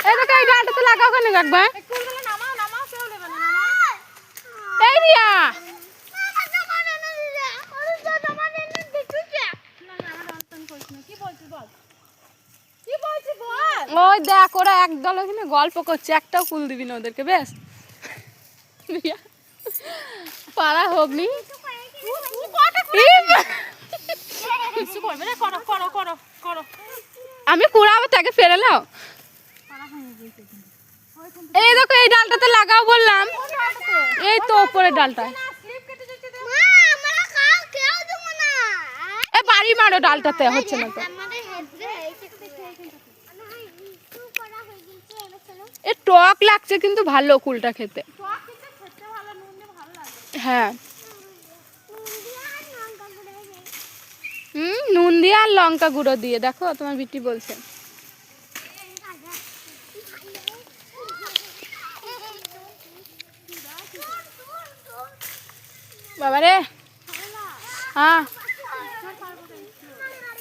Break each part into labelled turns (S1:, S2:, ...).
S1: এই দেখো এই ডালটাতে লাগাও কেন একবার এই রিয়া ওই দেখ ওরা একদল ওখানে গল্প করছে, একটাও কুল দিবি না ওদেরকে। বেশ পারা হোক নি আমি কুড়াবো তাকে ফেরে নাও। এই দেখো এই ডালটাতে লাগাও বললাম, এই তো উপরে ডালটা। এ বাড়ি মারো ডালটাতে, হচ্ছে না তো। এ টক লাগছে কিন্তু ভালো কুলটা খেতে। হ্যাঁ নুন দিয়ে আর লঙ্কা গুঁড়ো দিয়ে। দেখো তোমার বিটি বলছে বাবারে। হ্যাঁ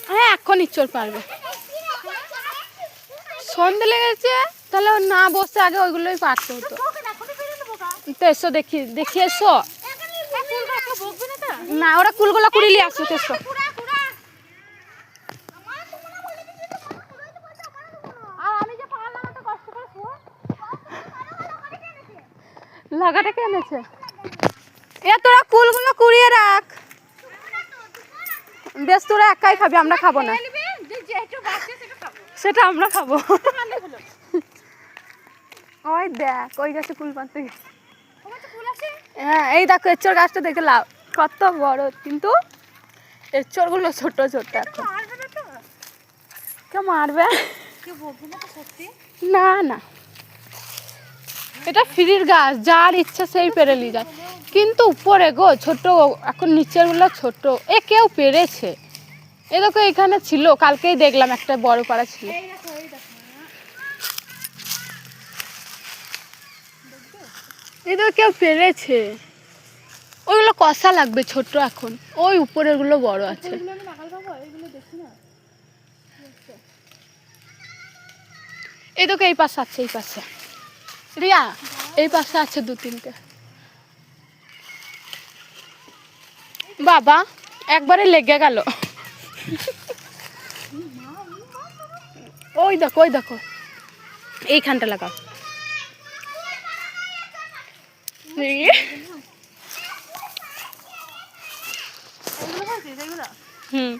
S1: হ্যাঁ এখন ইচ্ছর পারবে। সন্ধে লেগেছে তাহলে না বসে আগে ওইগুলোই পারতে হতো। তো এসো দেখি এসো। না ওরা কুলগুলো কুড়িয়ে নিয়ে আসো। এসো লাগাটা কে এনেছে? এ তোরা কুলগুলো কুড়িয়ে রাখ। বেশ তোরা একাই খাবি, আমরা খাবো না। সেটা আমরা খাবো। ওই দেখ ওই গাছে কুল পাতে। হ্যাঁ এই দেখো এরচর গাছটা দেখে লাও কত বড়, কিন্তু এরচর গুলো ছোট ছোট। এখন কেউ মারবে না? না এটা ফ্রির গাছ, যার ইচ্ছা সেই পেরে নিয়ে যায়। কিন্তু উপরে গো ছোট, এখন নিচের গুলো ছোট। এ কেউ পেরেছে। এ দেখো এখানে ছিল, কালকেই দেখলাম একটা বড় পাড়া ছিল। এই দেখো কেউ পেরেছে। ওইগুলো কষা লাগবে ছোট, এখন ওই উপরের গুলো বড় আছে। এই দেখো এই পাশে আছে, এই পাশে রিয়া এই পাশে আছে দু তিনটে। বাবা একবারে লেগে গেল। ওই দেখো এইখানটা লাগাও। হুম